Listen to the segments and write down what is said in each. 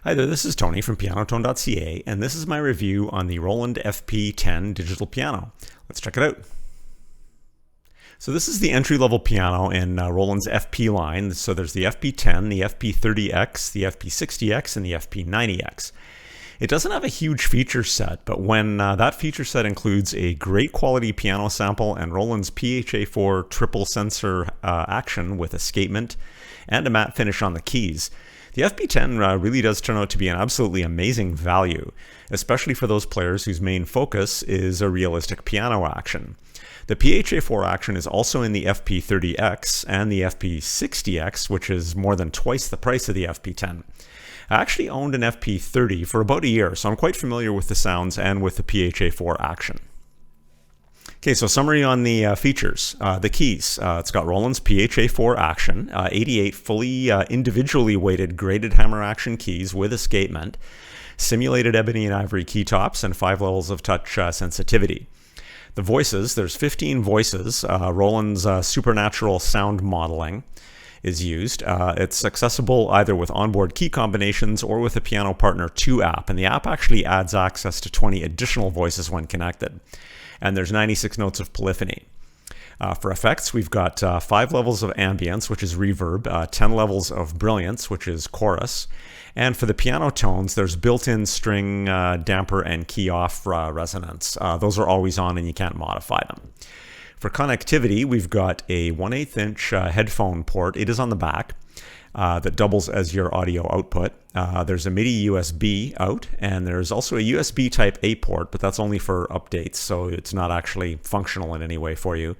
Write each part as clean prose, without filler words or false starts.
Hi there, this is Tony from pianotone.ca, and this is my review on the Roland FP-10 digital piano. Let's check it out. So this is the entry-level piano in Roland's FP line. So there's the FP-10, the FP-30X, the FP-60X, and the FP-90X. It doesn't have a huge feature set, but when that feature set includes a great quality piano sample and Roland's PHA-4 triple sensor action with escapement and a matte finish on the keys, the FP-10 really does turn out to be an absolutely amazing value, especially for those players whose main focus is a realistic piano action. The PHA-4 action is also in the FP-30X and the FP-60X, which is more than twice the price of the FP-10. I actually owned an FP-30 for about a year, so I'm quite familiar with the sounds and with the PHA-4 action. Okay, so summary on the features. The keys. It's got Roland's PHA-4 action, 88 fully individually weighted graded hammer action keys with escapement, simulated ebony and ivory key tops, and 5 levels of touch sensitivity. The voices, there's 15 voices. Roland's supernatural sound modeling is used. It's accessible either with onboard key combinations or with the Piano Partner 2 app, and the app actually adds access to 20 additional voices when connected. And there's 96 notes of polyphony. For effects, we've got 5 levels of ambience, which is reverb, 10 levels of brilliance, which is chorus, and for the piano tones, there's built-in string, damper, and key-off resonance. Those are always on and you can't modify them. For connectivity, we've got a 1/8 inch headphone port. It is on the back. That doubles as your audio output. There's a MIDI USB out, and there's also a USB type A port, but that's only for updates, so it's not actually functional in any way for you.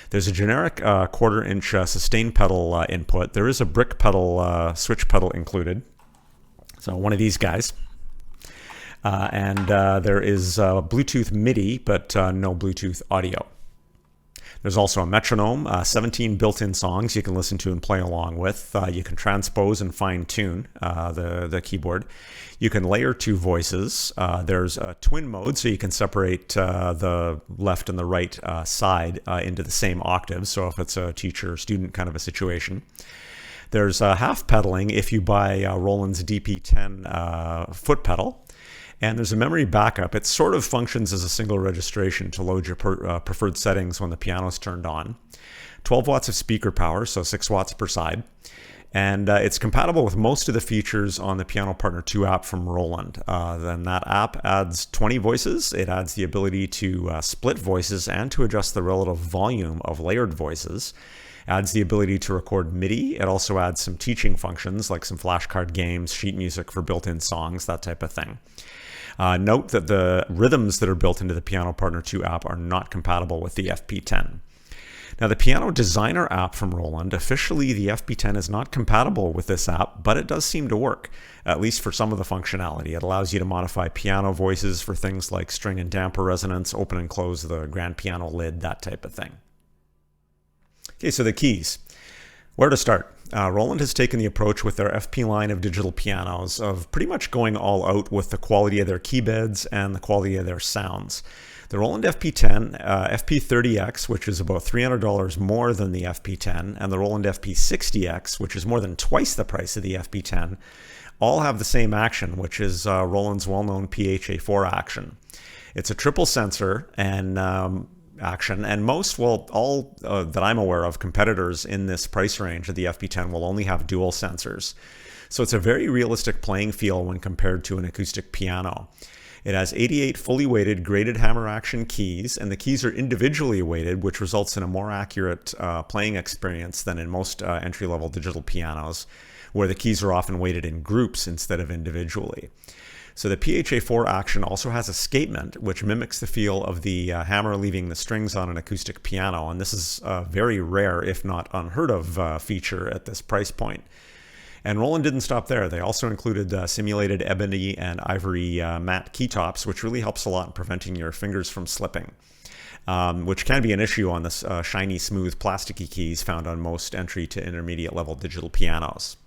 There's a generic 1/4 inch sustain pedal input. There is a brick pedal, switch pedal included, so one of these guys. And there is Bluetooth MIDI, but no Bluetooth audio. There's also a metronome, 17 built-in songs you can listen to and play along with. You can transpose and fine-tune the keyboard. You can layer 2 voices. There's a twin mode, so you can separate the left and the right side into the same octave, so if it's a teacher-student kind of a situation. There's half pedaling if you buy Roland's DP-10 foot pedal. And there's a memory backup. It sort of functions as a single registration to load your preferred settings when the piano's turned on. 12 watts of speaker power, so 6 watts per side. And it's compatible with most of the features on the Piano Partner 2 app from Roland. Then that app adds 20 voices. It adds the ability to split voices and to adjust the relative volume of layered voices. Adds the ability to record MIDI. It also adds some teaching functions like some flashcard games, sheet music for built-in songs, that type of thing. Note that the rhythms that are built into the Piano Partner 2 app are not compatible with the FP-10. Now, the Piano Designer app from Roland, officially the FP-10 is not compatible with this app, but it does seem to work, at least for some of the functionality. It allows you to modify piano voices for things like string and damper resonance, open and close the grand piano lid, that type of thing. Okay, so the keys. Where to start? Roland has taken the approach with their FP line of digital pianos of pretty much going all out with the quality of their key beds and the quality of their sounds. The Roland FP-10, FP-30X, which is about $300 more than the FP-10, and the Roland FP-60X, which is more than twice the price of the FP-10, all have the same action, which is Roland's well-known PHA-4 action. It's a triple sensor and action, and most, well, all that I'm aware of, competitors in this price range of the FP-10 will only have dual sensors. So it's a very realistic playing feel when compared to an acoustic piano. It has 88 fully weighted graded hammer action keys, and the keys are individually weighted, which results in a more accurate playing experience than in most entry-level digital pianos, where the keys are often weighted in groups instead of individually. So the PHA-4 action also has escapement, which mimics the feel of the hammer leaving the strings on an acoustic piano, and this is a very rare, if not unheard of, feature at this price point. And Roland didn't stop there. They also included simulated ebony and ivory matte key tops, which really helps a lot in preventing your fingers from slipping, which can be an issue on this shiny, smooth, plasticky keys found on most entry to intermediate level digital pianos.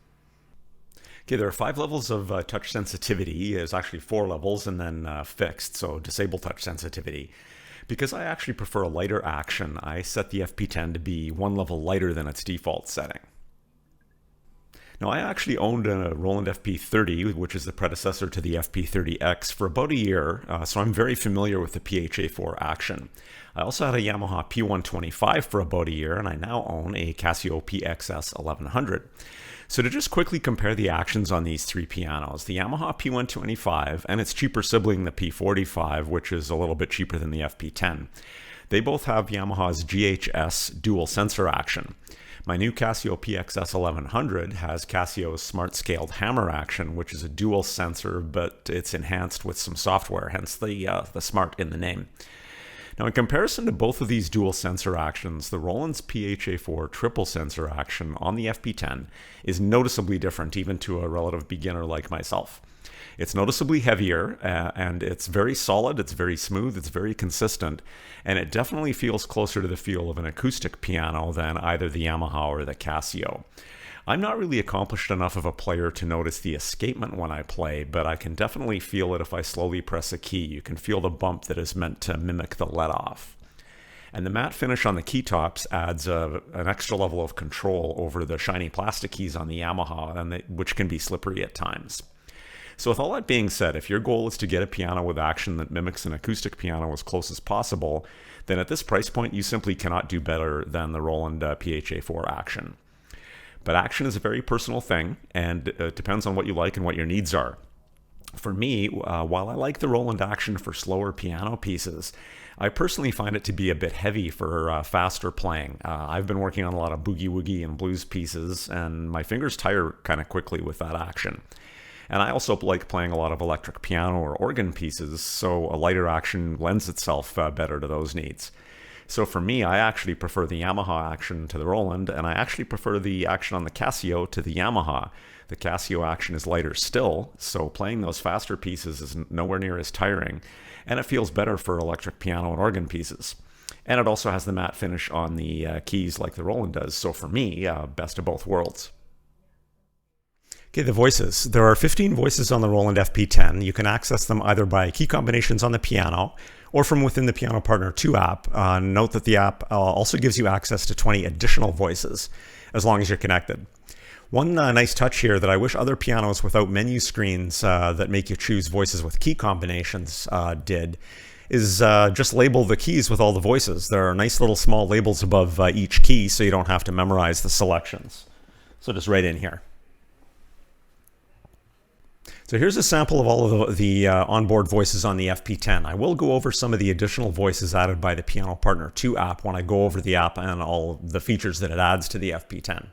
Okay, there are 5 levels of touch sensitivity. There's actually 4 levels and then fixed, so disable touch sensitivity. Because I actually prefer a lighter action, I set the FP-10 to be 1 level lighter than its default setting. Now, I actually owned a Roland FP-30, which is the predecessor to the FP-30X, for about a year, so I'm very familiar with the PHA-4 action. I also had a Yamaha P125 for about a year, and I now own a Casio PXS 1100. So to just quickly compare the actions on these three pianos, the Yamaha P125 and its cheaper sibling, the P45, which is a little bit cheaper than the FP10, they both have Yamaha's GHS dual sensor action. My new Casio PXS 1100 has Casio's smart scaled hammer action, which is a dual sensor, but it's enhanced with some software, hence the smart in the name. Now, in comparison to both of these dual sensor actions, the Roland's PHA-4 triple sensor action on the FP10 is noticeably different, even to a relative beginner like myself. It's noticeably heavier, and it's very solid, it's very smooth, it's very consistent, and it definitely feels closer to the feel of an acoustic piano than either the Yamaha or the Casio. I'm not really accomplished enough of a player to notice the escapement when I play, but I can definitely feel it if I slowly press a key. You can feel the bump that is meant to mimic the let-off. And the matte finish on the key tops adds an extra level of control over the shiny plastic keys on the Yamaha, which can be slippery at times. So with all that being said, if your goal is to get a piano with action that mimics an acoustic piano as close as possible, then at this price point you simply cannot do better than the Roland PHA-4 action. But action is a very personal thing, and it depends on what you like and what your needs are. For me, while I like the Roland action for slower piano pieces, I personally find it to be a bit heavy for faster playing. I've been working on a lot of boogie-woogie and blues pieces, and my fingers tire kind of quickly with that action. And I also like playing a lot of electric piano or organ pieces, so a lighter action lends itself better to those needs. So for me, I actually prefer the Yamaha action to the Roland, and I actually prefer the action on the Casio to the Yamaha. The Casio action is lighter still, so playing those faster pieces is nowhere near as tiring, and it feels better for electric piano and organ pieces. And it also has the matte finish on the keys like the Roland does, so for me, best of both worlds. Okay, the voices. There are 15 voices on the Roland FP-10. You can access them either by key combinations on the piano or from within the Piano Partner 2 app. Note that the app also gives you access to 20 additional voices as long as you're connected. One nice touch here that I wish other pianos without menu screens that make you choose voices with key combinations did is just label the keys with all the voices. There are nice little small labels above each key so you don't have to memorize the selections. So just right in here. So here's a sample of all of the onboard voices on the FP10. I will go over some of the additional voices added by the Piano Partner 2 app when I go over the app and all the features that it adds to the FP10.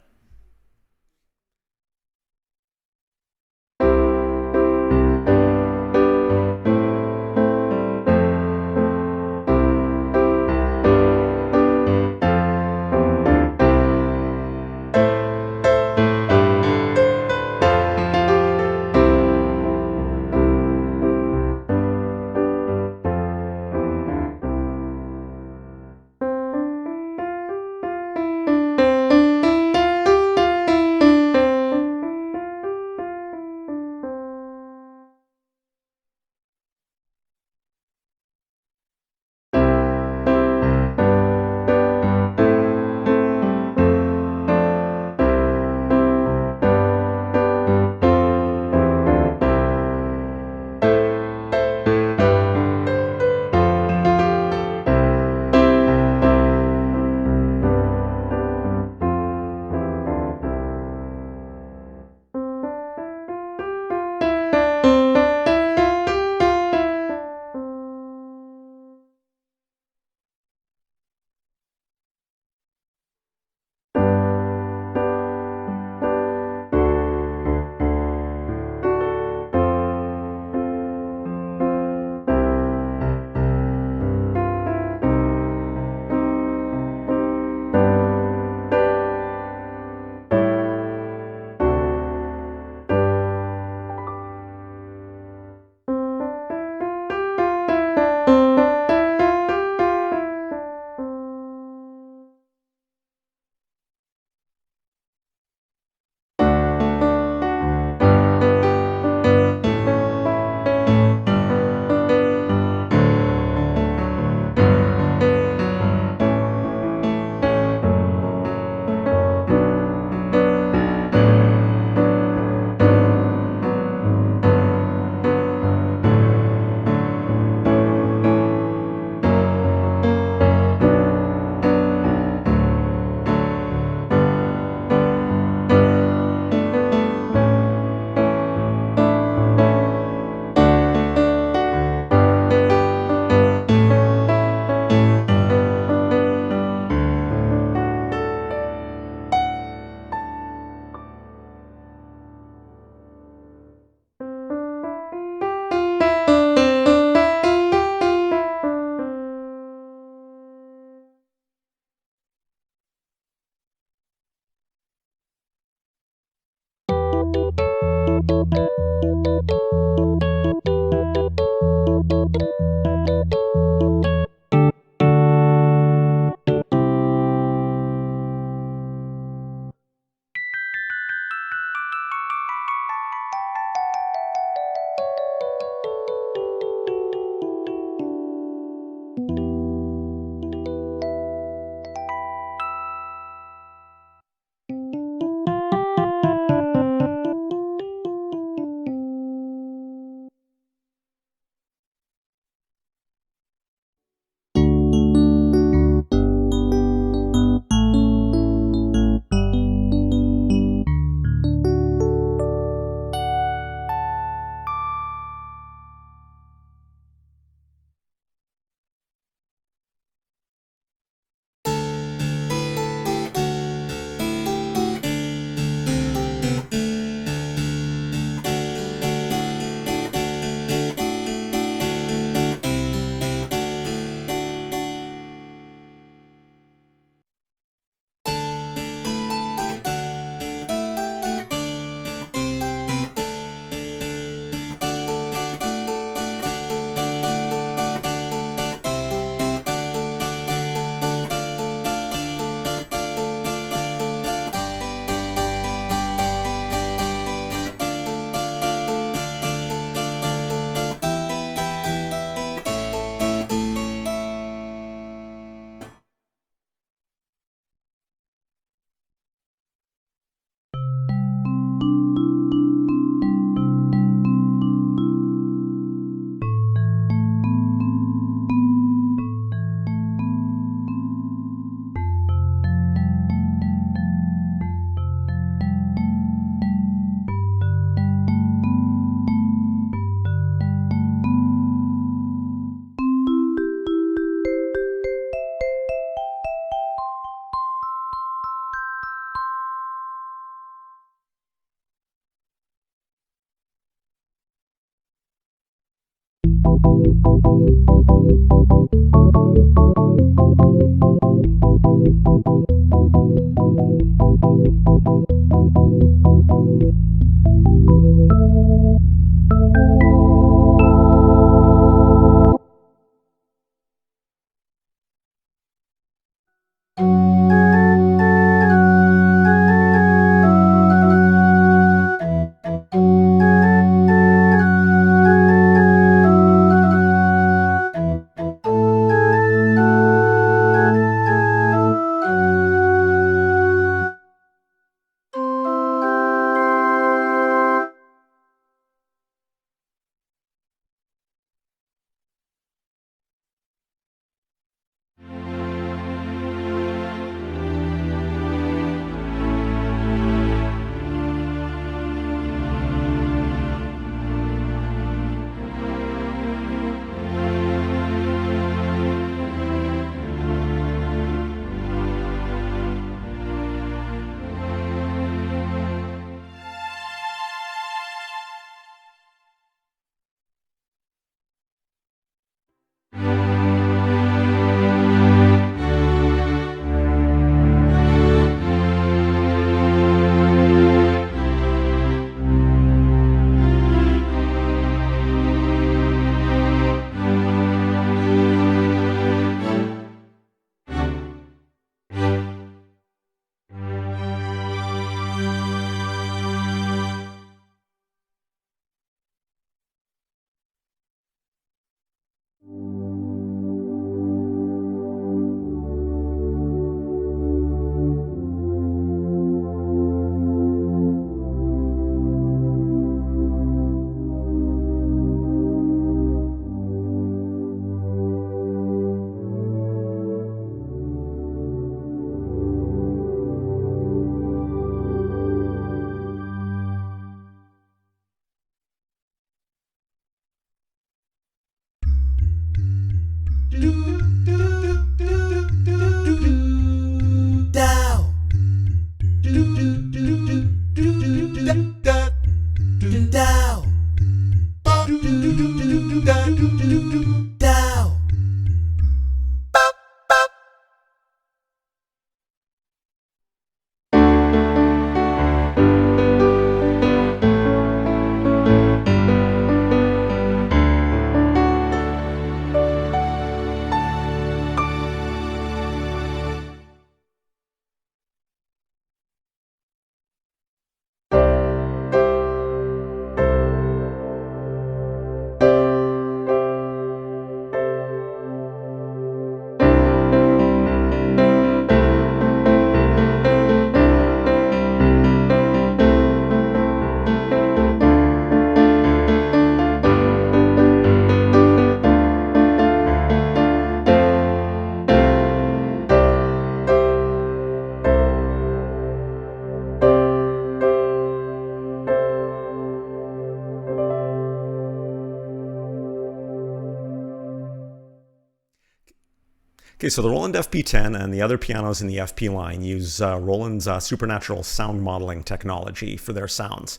Okay, so the Roland FP-10 and the other pianos in the FP line use Roland's supernatural sound modeling technology for their sounds.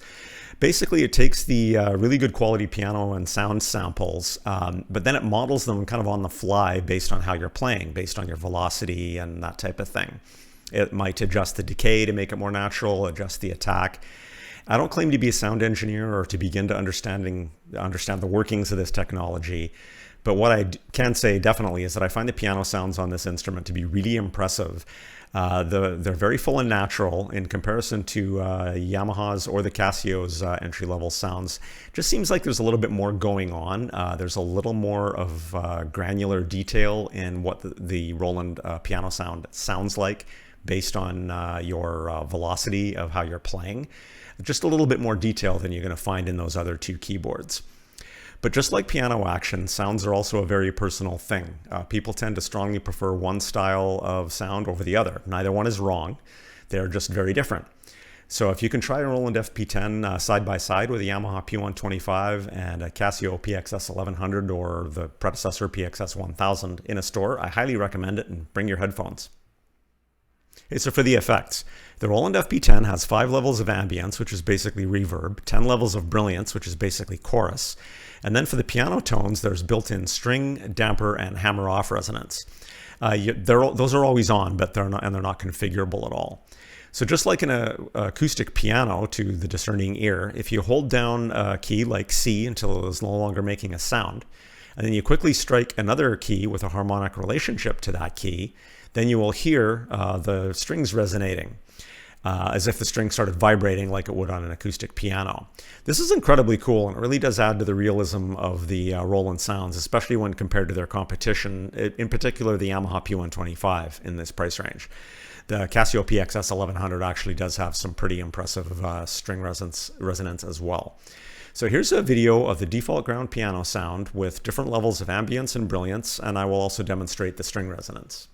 Basically, it takes the really good quality piano and sound samples, but then it models them kind of on the fly based on how you're playing, based on your velocity and that type of thing. It might adjust the decay to make it more natural, adjust the attack. I don't claim to be a sound engineer or to begin to understand the workings of this technology. But what I can say definitely is that I find the piano sounds on this instrument to be really impressive. They're very full and natural in comparison to Yamaha's or the Casio's entry-level sounds. Just seems like there's a little bit more going on. There's a little more of granular detail in what the Roland piano sound sounds like based on your velocity of how you're playing. Just a little bit more detail than you're going to find in those other two keyboards. But just like piano action, sounds are also a very personal thing. People tend to strongly prefer one style of sound over the other. Neither one is wrong. They're just very different. So if you can try a Roland FP-10 side by side with a Yamaha P125 and a Casio PXS 1100 or the predecessor PXS 1000 in a store, I highly recommend it, and bring your headphones. Okay, so for the effects, the Roland FP-10 has 5 levels of ambience, which is basically reverb, 10 levels of brilliance, which is basically chorus, and then for the piano tones, there's built-in string, damper, and hammer-off resonance. Those are always on, but they're not configurable at all. So just like in an acoustic piano to the discerning ear, if you hold down a key like C until it is no longer making a sound, and then you quickly strike another key with a harmonic relationship to that key, then you will hear the strings resonating. As if the string started vibrating like it would on an acoustic piano. This is incredibly cool, and it really does add to the realism of the Roland sounds, especially when compared to their competition, in particular the Yamaha P125 in this price range. The Casio PXS 1100 actually does have some pretty impressive string resonance as well. So here's a video of the default ground piano sound with different levels of ambience and brilliance, and I will also demonstrate the string resonance.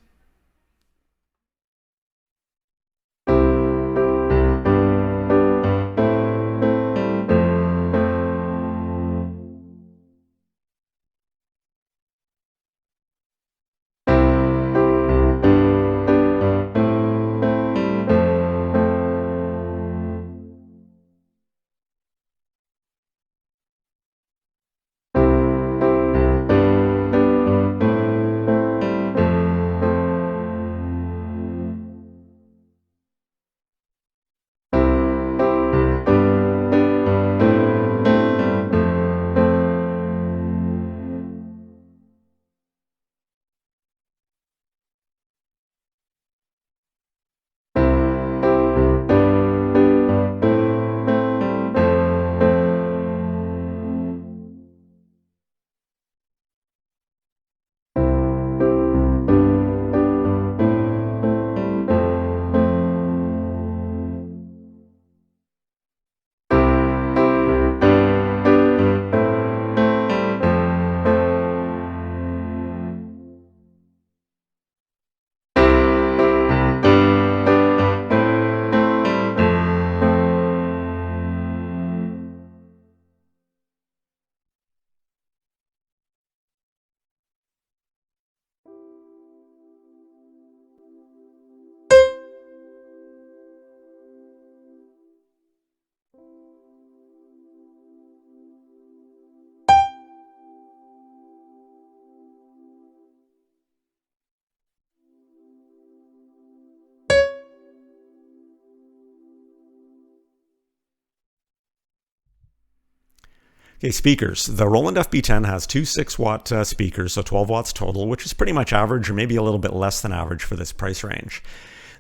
Okay, speakers. The Roland FP-10 has two 6-watt speakers, so 12 watts total, which is pretty much average or maybe a little bit less than average for this price range.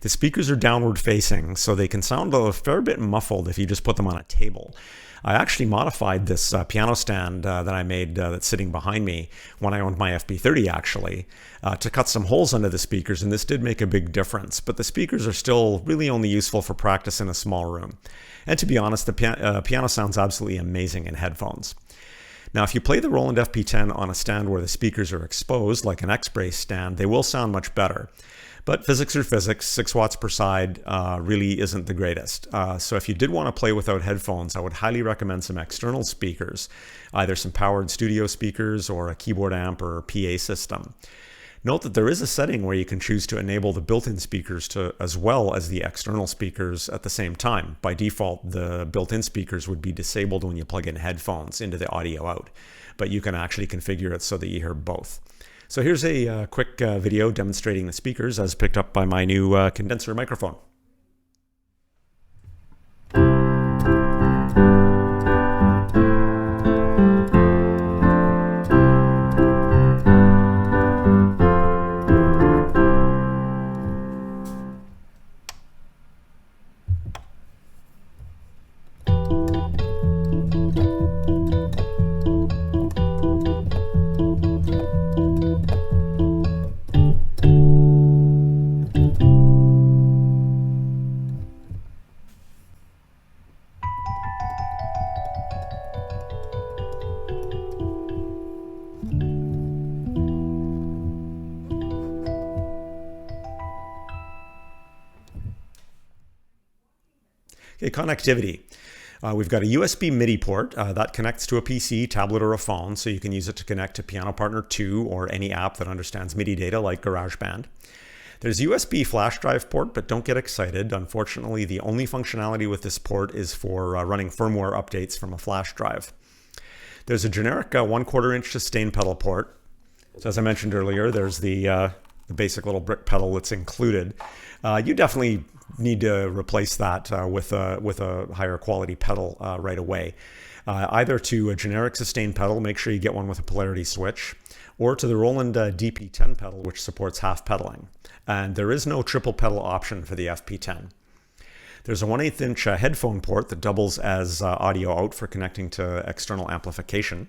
The speakers are downward facing, so they can sound a fair bit muffled if you just put them on a table. I actually modified this piano stand that I made that's sitting behind me when I owned my FP30 actually, to cut some holes under the speakers, and this did make a big difference. But the speakers are still really only useful for practice in a small room. And to be honest, the piano sounds absolutely amazing in headphones. Now, if you play the Roland FP-10 on a stand where the speakers are exposed, like an X-brace stand, they will sound much better. But physics are physics, 6 watts per side really isn't the greatest. So if you did want to play without headphones, I would highly recommend some external speakers, either some powered studio speakers or a keyboard amp or PA system. Note that there is a setting where you can choose to enable the built-in speakers as well as the external speakers at the same time. By default, the built-in speakers would be disabled when you plug in headphones into the audio out, but you can actually configure it so that you hear both. So here's a quick video demonstrating the speakers as picked up by my new condenser microphone. Okay, connectivity. We've got a USB MIDI port that connects to a PC, tablet, or a phone, so you can use it to connect to Piano Partner 2 or any app that understands MIDI data like GarageBand. There's a USB flash drive port, but don't get excited. Unfortunately, the only functionality with this port is for running firmware updates from a flash drive. There's a generic 1/4 inch sustain pedal port. So as I mentioned earlier, there's the the basic little brick pedal that's included, you definitely need to replace that with a higher quality pedal right away. Either to a generic sustain pedal, make sure you get one with a polarity switch, or to the Roland DP-10 pedal, which supports half pedaling. And there is no triple pedal option for the FP-10. There's a 1/8 inch headphone port that doubles as audio out for connecting to external amplification.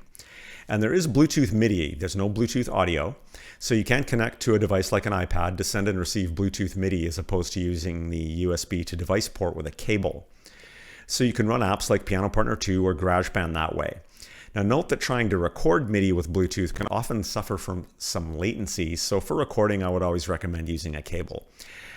And there is Bluetooth MIDI. There's no Bluetooth audio. So you can connect to a device like an iPad to send and receive Bluetooth MIDI as opposed to using the USB to device port with a cable. So you can run apps like Piano Partner 2 or GarageBand that way. Now note that trying to record MIDI with Bluetooth can often suffer from some latency, so for recording I would always recommend using a cable.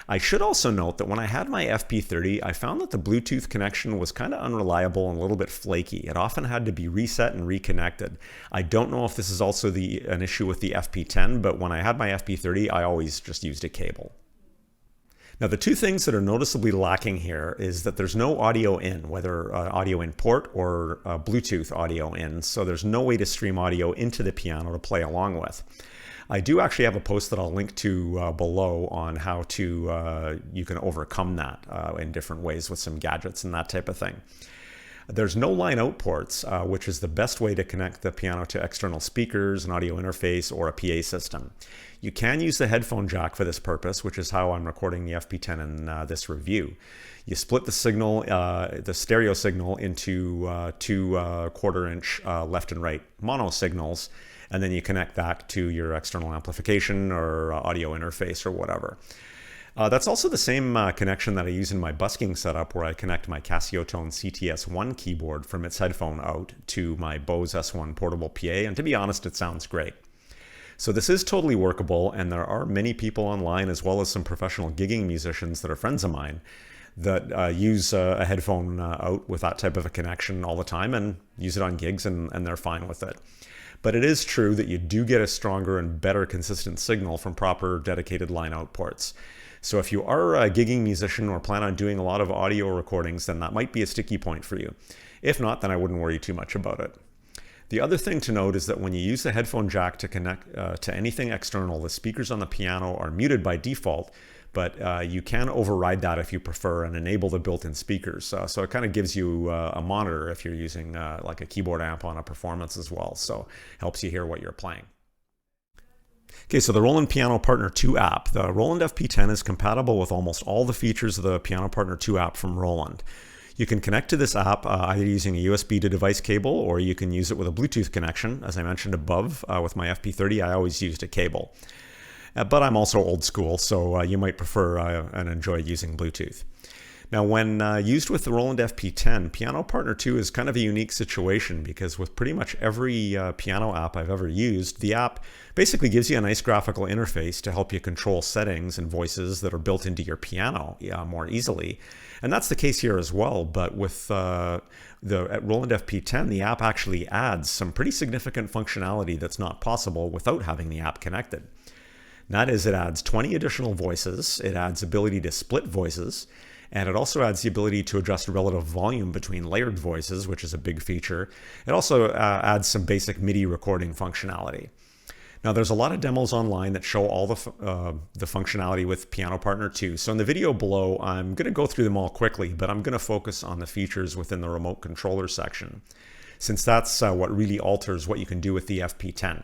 I should also note that when I had my FP30, I found that the Bluetooth connection was kind of unreliable and a little bit flaky. It often had to be reset and reconnected. I don't know if this is also an issue with the FP10, but when I had my FP30, I always just used a cable. Now, the two things that are noticeably lacking here is that there's no audio in, whether audio in port or Bluetooth audio in, so there's no way to stream audio into the piano to play along with. I do actually have a post that I'll link to below on how to you can overcome that in different ways with some gadgets and that type of thing. There's no line out ports, which is the best way to connect the piano to external speakers, an audio interface, or a PA system. You can use the headphone jack for this purpose, which is how I'm recording the FP10 in this review. You split the signal, the stereo signal, into two 1/4 inch left and right mono signals, and then you connect that to your external amplification or audio interface or whatever. That's also the same connection that I use in my busking setup, where I connect my Casio Tone CTS1 keyboard from its headphone out to my Bose S1 portable PA, and to be honest, it sounds great. So this is totally workable, and there are many people online, as well as some professional gigging musicians that are friends of mine, that use a headphone out with that type of a connection all the time and use it on gigs, and they're fine with it. But it is true that you do get a stronger and better consistent signal from proper dedicated line out ports. So if you are a gigging musician or plan on doing a lot of audio recordings, then that might be a sticky point for you. If not, then I wouldn't worry too much about it. The other thing to note is that when you use the headphone jack to connect to anything external, the speakers on the piano are muted by default, but you can override that if you prefer and enable the built-in speakers. So it kind of gives you a monitor if you're using like a keyboard amp on a performance as well. So helps you hear what you're playing. Okay, so the Roland Piano Partner 2 app. The Roland FP-10 is compatible with almost all the features of the Piano Partner 2 app from Roland. You can connect to this app either using a USB to device cable, or you can use it with a Bluetooth connection. As I mentioned above, with my FP30, I always used a cable. But I'm also old school, so you might prefer and enjoy using Bluetooth. Now, when used with the Roland FP-10, Piano Partner 2 is kind of a unique situation, because with pretty much every piano app I've ever used, the app basically gives you a nice graphical interface to help you control settings and voices that are built into your piano more easily. And that's the case here as well, but with the Roland FP-10, the app actually adds some pretty significant functionality that's not possible without having the app connected. And that is, it adds 20 additional voices, it adds ability to split voices, and it also adds the ability to adjust relative volume between layered voices, which is a big feature. It also adds some basic MIDI recording functionality. Now, there's a lot of demos online that show all the functionality with Piano Partner 2. So in the video below, I'm going to go through them all quickly, but I'm going to focus on the features within the remote controller section, since that's what really alters what you can do with the FP-10.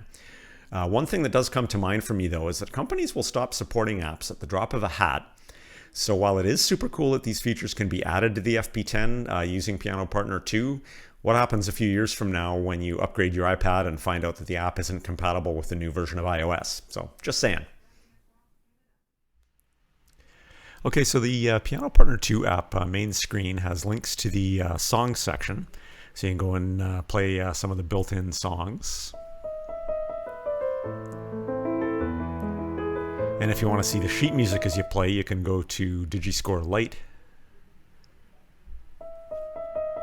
One thing that does come to mind for me, though, is that companies will stop supporting apps at the drop of a hat. So while it is super cool that these features can be added to the FP-10 using Piano Partner 2, what happens a few years from now when you upgrade your iPad and find out that the app isn't compatible with the new version of iOS? So just saying. Okay, so the Piano Partner 2 app main screen has links to the songs section. So you can go and play some of the built-in songs. And if you want to see the sheet music as you play, you can go to Digiscore Lite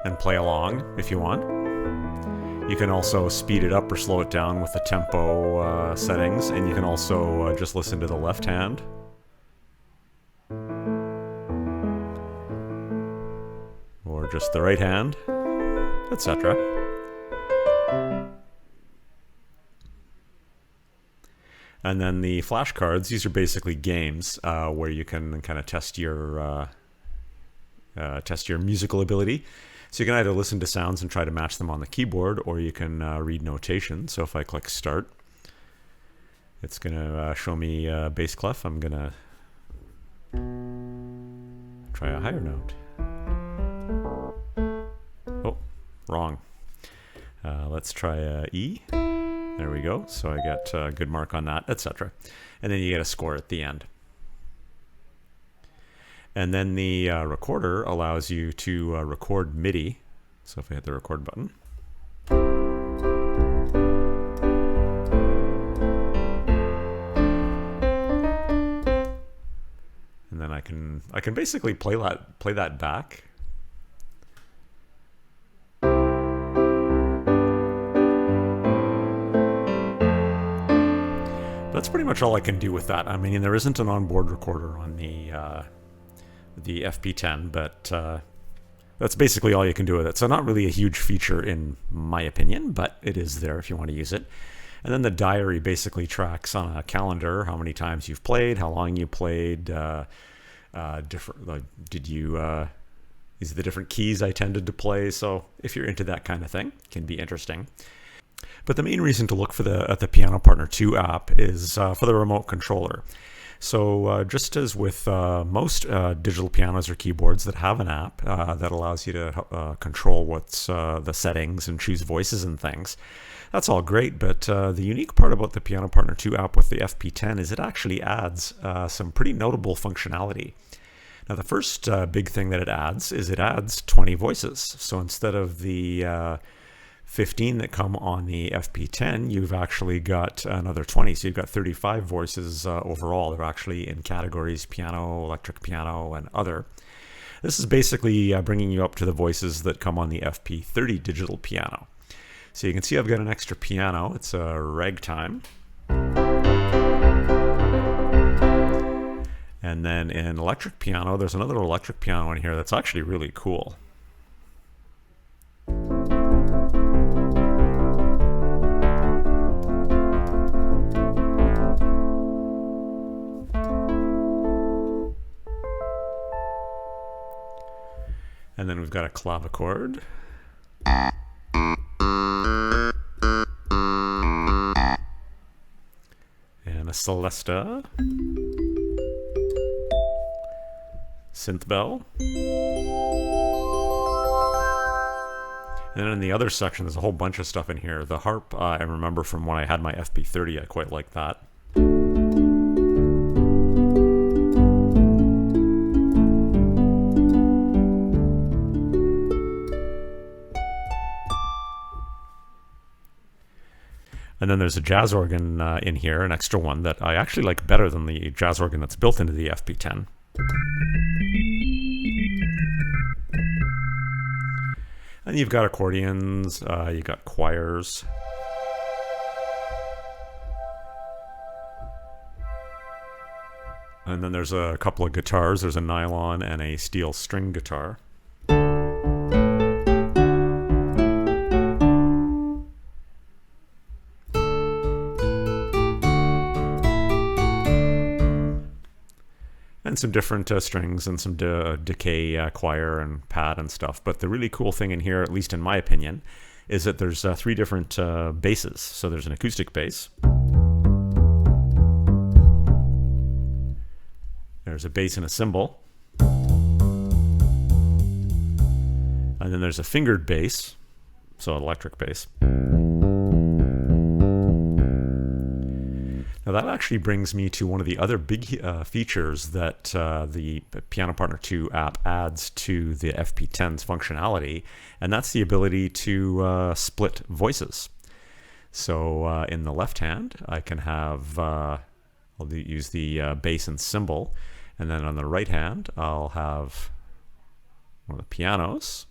and play along if you want. You can also speed it up or slow it down with the tempo settings, and you can also just listen to the left hand. Or just the right hand, etc. And then the flashcards, these are basically games where you can kind of test your musical ability. So you can either listen to sounds and try to match them on the keyboard, or you can read notation. So if I click start, it's going to show me bass clef. I'm going to try a higher note. Oh, wrong. Let's try E. There we go. So I get a good mark on that, etc. And then you get a score at the end. And then the recorder allows you to record MIDI. So if I hit the record button. And then I can basically play that back. That's pretty much all I can do with that. I mean, there isn't an onboard recorder on the FP-10, but that's basically all you can do with it. So not really a huge feature in my opinion, but it is there if you want to use it. And then the diary basically tracks on a calendar how many times you've played, how long you played, these are the different keys I tended to play. So if you're into that kind of thing, it can be interesting. But the main reason to look for at the Piano Partner 2 app is for the remote controller. So just as with most digital pianos or keyboards that have an app that allows you to control what's the settings and choose voices and things, that's all great. But the unique part about the Piano Partner 2 app with the FP-10 is it actually adds some pretty notable functionality. Now, the first big thing that it adds is it adds 20 voices. So instead of the 15 that come on the FP-10, you've actually got another 20. So you've got 35 voices overall. They're actually in categories piano, electric piano, and other. This is basically bringing you up to the voices that come on the FP-30 digital piano. So you can see I've got an extra piano. It's a ragtime. And then in electric piano, there's another electric piano in here that's actually really cool. And then we've got a clavichord. And a celesta. Synth bell. And then in the other section, there's a whole bunch of stuff in here. The harp, I remember from when I had my FP-30, I quite like that. And then there's a jazz organ in here, an extra one that I actually like better than the jazz organ that's built into the FP-10. And you've got accordions, you've got choirs. And then there's a couple of guitars. There's a nylon and a steel string guitar. And some different strings and some decay choir and pad and stuff. But the really cool thing in here, at least in my opinion, is that there's 3 different basses. So there's an acoustic bass. There's a bass and a cymbal. And then there's a fingered bass, so an electric bass. Now that actually brings me to one of the other big features that the Piano Partner 2 app adds to the FP-10's functionality, and that's the ability to split voices. So in the left hand, I can have, I'll use the bass and cymbal, and then on the right hand, I'll have one of the pianos.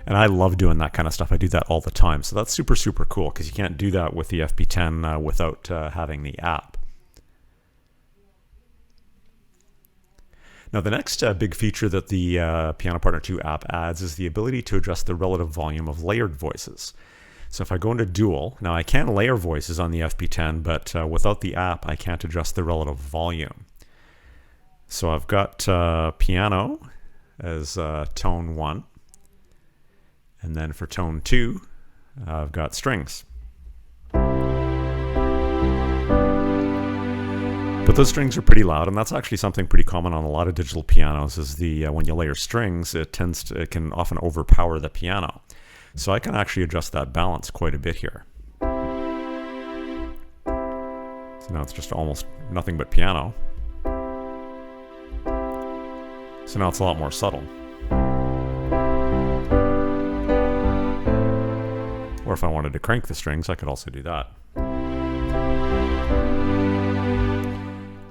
And I love doing that kind of stuff. I do that all the time. So that's super, super cool because you can't do that with the FP-10 without having the app. Now, the next big feature that the Piano Partner 2 app adds is the ability to adjust the relative volume of layered voices. So if I go into Dual, now I can layer voices on the FP10, but without the app, I can't adjust the relative volume. So I've got piano as tone 1, and then for tone 2, I've got strings. But those strings are pretty loud, and that's actually something pretty common on a lot of digital pianos. Is the when you layer strings, it can often overpower the piano. So I can actually adjust that balance quite a bit here. So now it's just almost nothing but piano. So now it's a lot more subtle. Or if I wanted to crank the strings, I could also do that.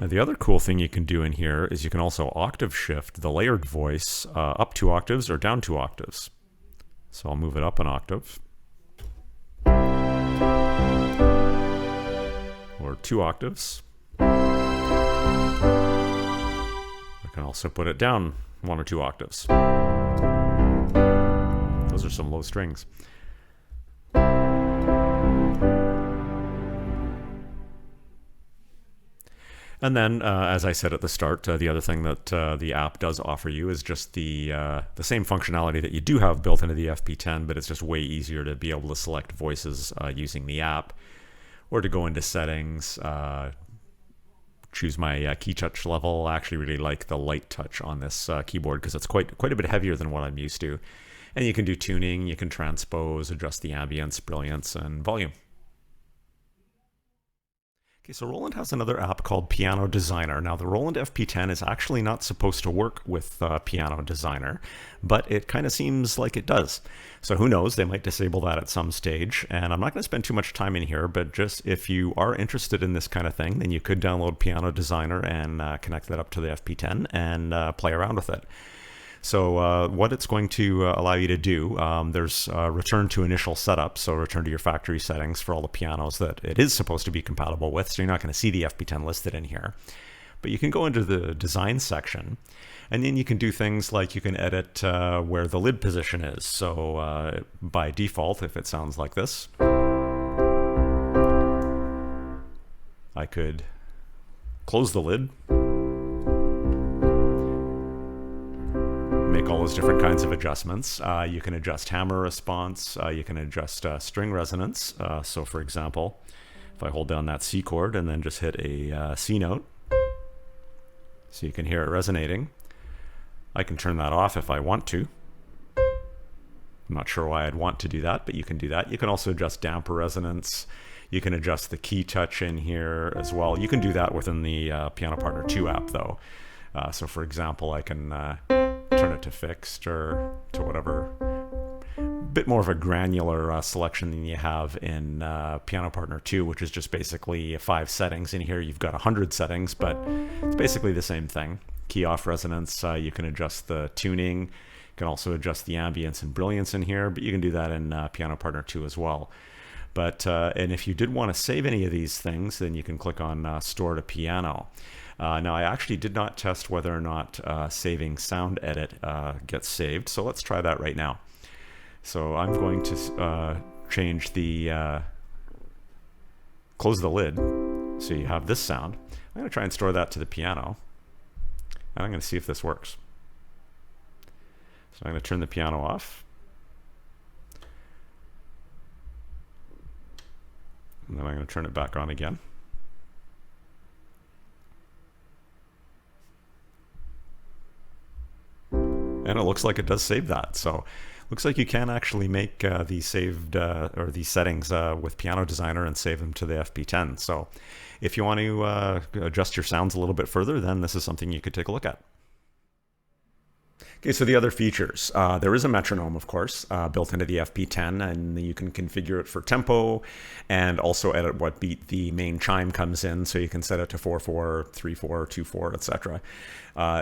Now the other cool thing you can do in here is you can also octave shift the layered voice up 2 octaves or down 2 octaves. So I'll move it up an octave. Or 2 octaves. I can also put it down 1 or 2 octaves. Those are some low strings. And then, as I said at the start, the other thing that the app does offer you is just the same functionality that you do have built into the FP10, but it's just way easier to be able to select voices using the app, or to go into settings, choose my key touch level. I actually really like the light touch on this keyboard because it's quite a bit heavier than what I'm used to. And you can do tuning, you can transpose, adjust the ambience, brilliance, and volume. Okay, so Roland has another app called Piano Designer. Now, the Roland FP10 is actually not supposed to work with Piano Designer, but it kind of seems like it does. So who knows, they might disable that at some stage. And I'm not going to spend too much time in here, but just if you are interested in this kind of thing, then you could download Piano Designer and connect that up to the FP10 and play around with it. So what it's going to allow you to do, there's return to initial setup, so return to your factory settings for all the pianos that it is supposed to be compatible with, so you're not going to see the FP10 listed in here. But you can go into the design section, and then you can do things like you can edit where the lid position is. So by default, if it sounds like this, I could close the lid, make all those different kinds of adjustments. You can adjust hammer response, you can adjust string resonance. So for example, if I hold down that C chord and then just hit a C note, so you can hear it resonating. I can turn that off if I want to. I'm not sure why I'd want to do that, but you can do that. You can also adjust damper resonance. You can adjust the key touch in here as well. You can do that within the Piano Partner 2 app though. So for example, I can turn it to fixed or to whatever, bit more of a granular selection than you have in Piano Partner 2, which is just basically 5 settings. In here you've got 100 settings, but it's basically the same thing. Key off resonance, you can adjust the tuning, you can also adjust the ambience and brilliance in here, but you can do that in Piano Partner 2 as well. But and if you did want to save any of these things, then you can click on Store to Piano. Now, I actually did not test whether or not saving sound edit gets saved, so let's try that right now. So I'm going to change the, close the lid, so you have this sound. I'm going to try and store that to the piano, and I'm going to see if this works. So I'm going to turn the piano off. And then I'm going to turn it back on again. And it looks like it does save that. So looks like you can actually make these saved or these settings with Piano Designer and save them to the FP10. So if you want to adjust your sounds a little bit further, then this is something you could take a look at. Okay, so the other features. There is a metronome, of course, built into the FP10, and you can configure it for tempo and also edit what beat the main chime comes in, so you can set it to 4/4, 3/4, 2/4, etc.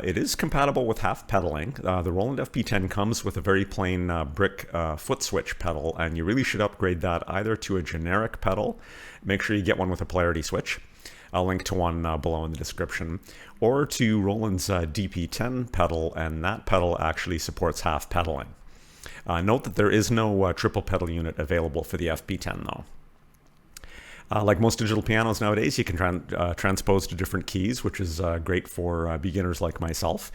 It is compatible with half pedaling. The Roland FP10 comes with a very plain brick foot switch pedal, and you really should upgrade that either to a generic pedal. Make sure you get one with a polarity switch. I'll link to one below in the description, or to Roland's DP-10 pedal, and that pedal actually supports half pedaling. Note that there is no triple pedal unit available for the FP-10 though. Like most digital pianos nowadays, you can transpose to different keys, which is great for beginners like myself.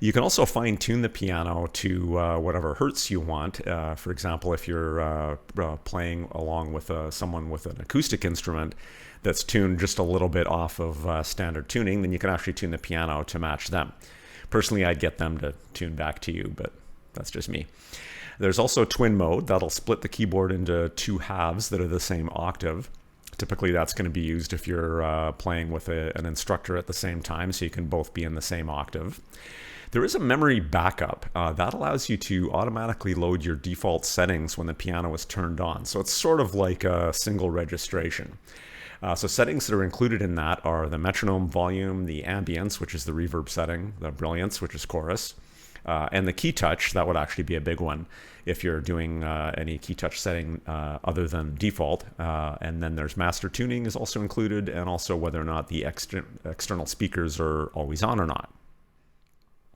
You can also fine-tune the piano to whatever hertz you want. For example, if you're playing along with someone with an acoustic instrument that's tuned just a little bit off of standard tuning, then you can actually tune the piano to match them. Personally, I'd get them to tune back to you, but that's just me. There's also twin mode. That'll split the keyboard into two halves that are the same octave. Typically, that's going to be used if you're playing with an instructor at the same time, so you can both be in the same octave. There is a memory backup. That allows you to automatically load your default settings when the piano is turned on. So it's sort of like a single registration. So settings that are included in that are the metronome volume, the ambience, which is the reverb setting, the brilliance, which is chorus, and the key touch. That would actually be a big one if you're doing any key touch setting other than default. And then there's master tuning is also included, and also whether or not the external speakers are always on or not.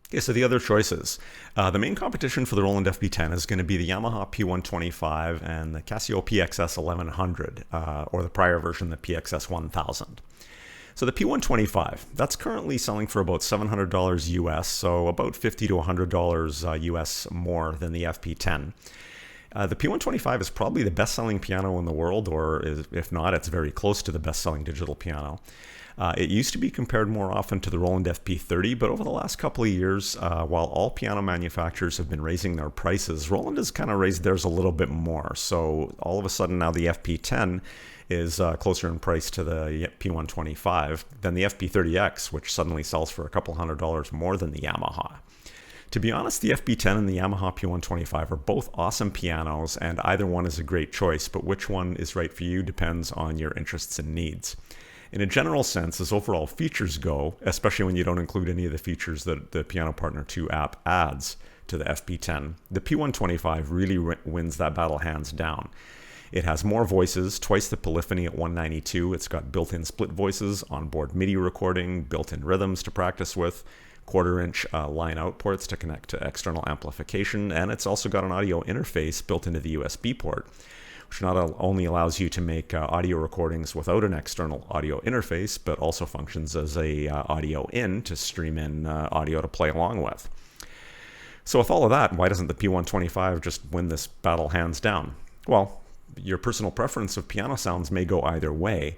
Okay, so the other choices. The main competition for the Roland FP-10 is going to be the Yamaha P-125 and the Casio PXS 1100, or the prior version, the PXS 1000. So the P-125, that's currently selling for about $700 US, so about $50 to $100 US more than the FP-10. The P-125 is probably the best-selling piano in the world, or if not, it's very close to the best-selling digital piano. It used to be compared more often to the Roland FP-30, but over the last couple of years, while all piano manufacturers have been raising their prices, Roland has kind of raised theirs a little bit more. So all of a sudden now the FP-10 is closer in price to the P-125 than the FP-30X, which suddenly sells for a couple $100 more than the Yamaha. To be honest, the FP-10 and the Yamaha P-125 are both awesome pianos, and either one is a great choice, but which one is right for you depends on your interests and needs. In a general sense, as overall features go, especially when you don't include any of the features that the Piano Partner 2 app adds to the FP-10, the P-125 really wins that battle hands down. It has more voices, twice the polyphony at 192. It's got built-in split voices, onboard MIDI recording, built-in rhythms to practice with, quarter-inch line out ports to connect to external amplification, and it's also got an audio interface built into the USB port, which not only allows you to make audio recordings without an external audio interface, but also functions as a audio in to stream in audio to play along with. So with all of that, why doesn't the P-125 just win this battle hands down? Well, your personal preference of piano sounds may go either way,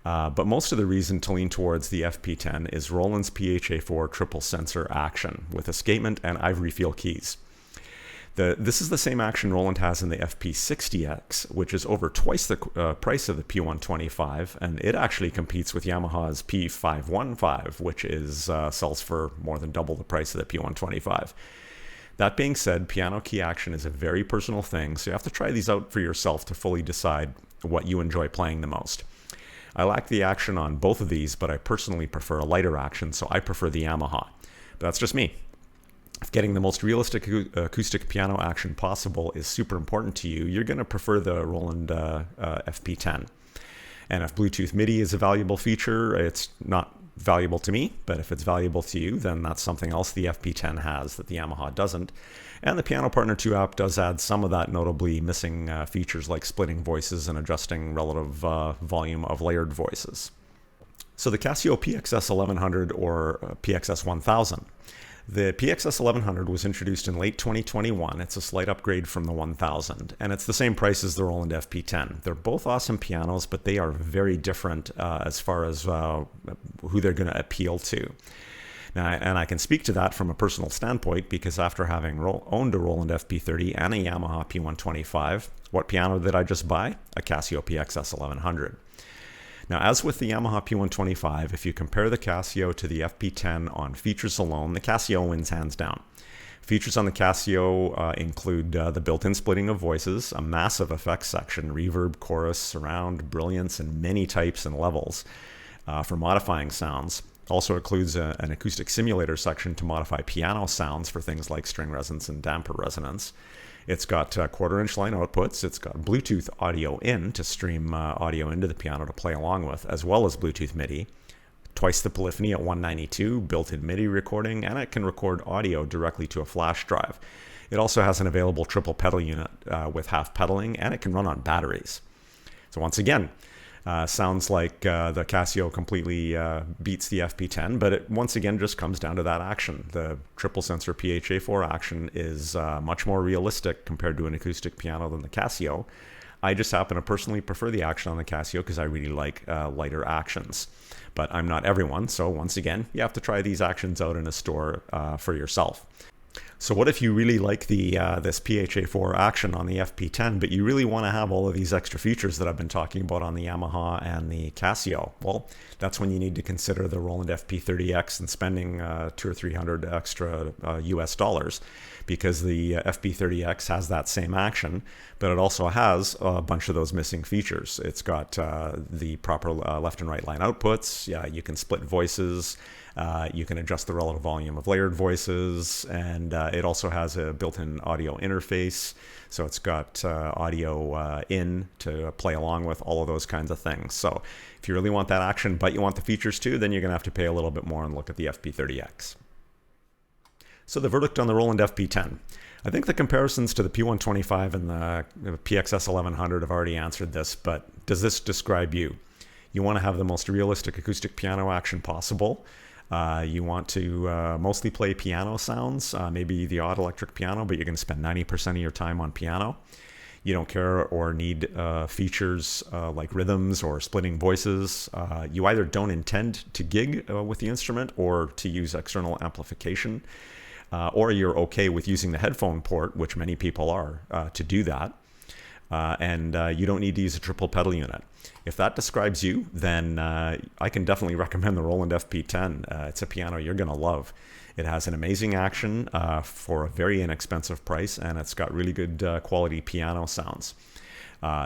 but most of the reason to lean towards the FP-10 is Roland's PHA-4 triple sensor action with escapement and ivory feel keys. This is the same action Roland has in the FP-60X, which is over twice the price of the P-125, and it actually competes with Yamaha's P-515, which sells for more than double the price of the P-125. That being said, piano key action is a very personal thing, so you have to try these out for yourself to fully decide what you enjoy playing the most. I lack the action on both of these, but I personally prefer a lighter action, so I prefer the Yamaha. But that's just me. If getting the most realistic acoustic piano action possible is super important to you, you're going to prefer the Roland FP-10. And if Bluetooth MIDI is a valuable feature, it's not valuable to me, but if it's valuable to you, then that's something else the FP-10 has that the Yamaha doesn't. And the Piano Partner 2 app does add some of that notably missing features like splitting voices and adjusting relative volume of layered voices. So the Casio PXS 1100 or PXS 1000. The PXS 1100 was introduced in late 2021. It's a slight upgrade from the 1000, and it's the same price as the Roland FP-10. They're both awesome pianos, but they are very different as far as who they're going to appeal to. Now, and I can speak to that from a personal standpoint because after having owned a Roland FP-30 and a Yamaha P-125, what piano did I just buy? A Casio PXS 1100. Now, as with the Yamaha P-125, if you compare the Casio to the FP-10 on features alone, the Casio wins hands down. Features on the Casio include the built-in splitting of voices, a massive effects section, reverb, chorus, surround, brilliance, and many types and levels for modifying sounds. Also includes an acoustic simulator section to modify piano sounds for things like string resonance and damper resonance. It's got 1/4-inch line outputs. It's got Bluetooth audio in to stream audio into the piano to play along with, as well as Bluetooth MIDI. Twice the polyphony at 192, built-in MIDI recording, and it can record audio directly to a flash drive. It also has an available triple pedal unit with half pedaling, and it can run on batteries. So once again, sounds like the Casio completely beats the FP-10, but it once again just comes down to that action. The triple sensor PHA-4 action is much more realistic compared to an acoustic piano than the Casio. I just happen to personally prefer the action on the Casio because I really like lighter actions. But I'm not everyone, so once again, you have to try these actions out in a store for yourself. So what if you really like this PHA-4 action on the FP-10, but you really want to have all of these extra features that I've been talking about on the Yamaha and the Casio? Well, that's when you need to consider the Roland FP-30X and spending $200 or $300 extra US dollars, because the FP-30X has that same action, but it also has a bunch of those missing features. It's got the proper left and right line outputs. Yeah, you can split voices. You can adjust the relative volume of layered voices, and it also has a built-in audio interface. So it's got audio in to play along with, all of those kinds of things. So if you really want that action, but you want the features too, then you're going to have to pay a little bit more and look at the FP-30X. So the verdict on the Roland FP-10. I think the comparisons to the P125 and the PXS 1100 have already answered this, but does this describe you? You want to have the most realistic acoustic piano action possible. You want to mostly play piano sounds, maybe the odd electric piano, but you're going to spend 90% of your time on piano. You don't care or need features like rhythms or splitting voices. You either don't intend to gig with the instrument or to use external amplification, or you're okay with using the headphone port, which many people are, to do that. And you don't need to use a triple pedal unit. If that describes you, then I can definitely recommend the Roland FP-10. It's a piano you're going to love. It has an amazing action for a very inexpensive price, and it's got really good quality piano sounds.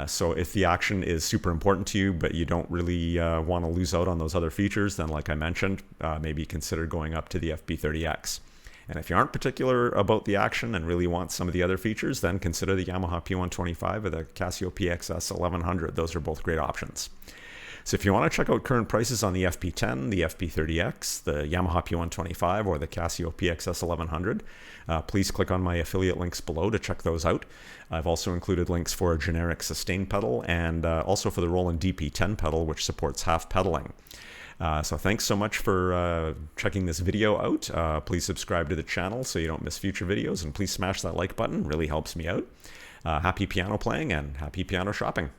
So if the action is super important to you, but you don't really want to lose out on those other features, then like I mentioned, maybe consider going up to the FP-30X. And if you aren't particular about the action and really want some of the other features, then consider the Yamaha P125 or the Casio PXS 1100. Those are both great options. So if you want to check out current prices on the FP-10, the FP-30X, the Yamaha P125, or the Casio PXS 1100, please click on my affiliate links below to check those out. I've also included links for a generic sustain pedal and also for the Roland DP-10 pedal, which supports half pedaling. So thanks so much for checking this video out. Please subscribe to the channel so you don't miss future videos, and please smash that like button. It really helps me out. Happy piano playing and happy piano shopping.